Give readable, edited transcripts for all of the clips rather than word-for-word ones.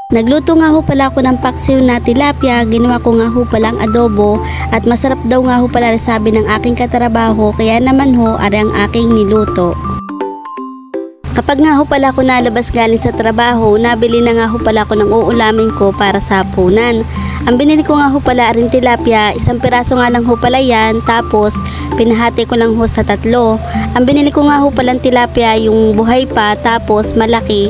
Nagluto nga ho pala ako ng paksiw na tilapia, ginawa ko nga ho pala ang adobo at masarap daw nga ho pala sabi ng aking katrabaho, kaya naman ho ari ang aking niluto. Kapag nga ho pala ako nalabas galing sa trabaho, nabili na nga ho pala ako ng uulamin ko para sa hapunan. Ang binili ko nga ho pala aring tilapia, isang piraso nga lang ho pala yan, tapos pinahati ko lang ho sa 3. Ang binili ko nga ho pala tilapia yung buhay pa, tapos malaki,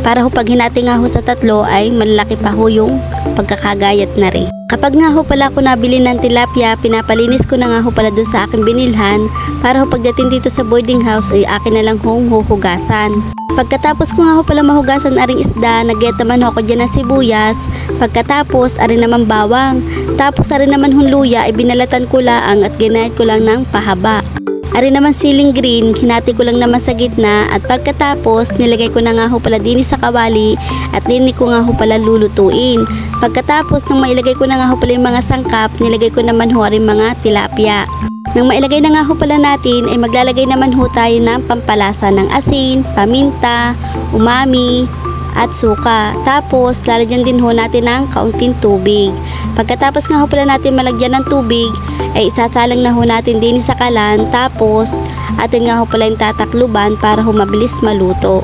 para ho pag hinati nga ho sa 3 ay malalaki pa ho yung pagkakagayat na rin. Kapag nga ho pala ako nabili ng tilapia, pinapalinis ko na nga ho pala dun sa aking binilhan para ho pagdating dito sa boarding house ay akin na lang hong huhugasan. Pagkatapos ko nga ho pala mahugasan aring isda, nag-get naman ho ako dyan ng sibuyas. Pagkatapos arin naman bawang. Tapos arin naman hong luya ay binalatan ko lang at ginayat ko lang ng pahaba. Ari naman siling green, hinati ko lang naman sa gitna at pagkatapos nilagay ko na nga ho pala din sa kawali at din ko nga ho pala lulutuin. Pagkatapos nung mailagay ko na nga ho pala yung mga sangkap, nilagay ko naman ho rin mga tilapia. Nang mailagay na nga ho pala natin ay maglalagay naman ho tayo ng pampalasa ng asin, paminta, umami, at suka. Tapos lalagyan din ho natin ng kaunting tubig. Pagkatapos nga ho pala natin malagyan ng tubig ay isasalang na ho natin din sa kalan, tapos atin nga ho pala yung tatakluban para ho mabilis maluto.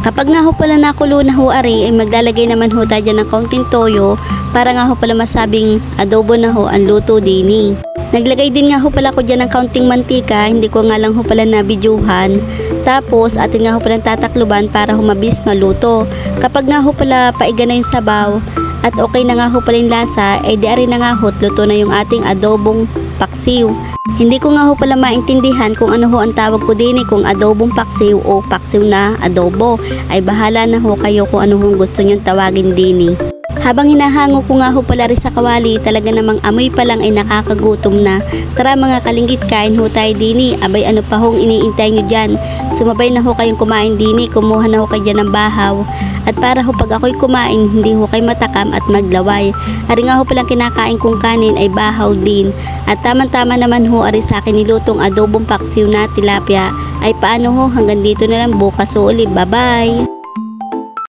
Kapag nga ho pala nakulo na ho ari ay maglalagay naman ho tayo ng kaunting toyo para nga ho pala masabing adobo na ho ang luto dini. Naglagay din nga ho pala ko dyan ng kaunting mantika, hindi ko nga lang ho pala nabidyuhan. Tapos atin nga ho pala tatakluban para ho mabilis maluto. Kapag nga ho pala paiga na yung sabaw at okay na nga ho pala yung lasa, ay di ari na nga ho luto na yung ating adobong paksiw. Hindi ko nga ho pala maintindihan kung ano ho ang tawag ko din kung adobong paksiw o paksiw na adobo. Ay bahala na ho kayo kung ano ho gusto nyong tawagin din. Habang hinahango ko nga ho pala rin sa kawali, talaga namang amoy pa lang ay nakakagutom na. Tara mga kalinggit, kain ho tayo dini. Abay ano pa hong iniintay nyo dyan? Sumabay na ho kayong kumain dini, kumuha na ho kayo dyan ng bahaw. At para ho pag ako'y kumain, hindi ho kayo matakam at maglaway. Ari nga ho palang kinakain kong kanin ay bahaw din. At tamang-tama naman ho ari sa akin nilutong adobong paksiw na tilapia. Ay paano ho, hanggang dito na lang, bukas ho ulit. Bye bye!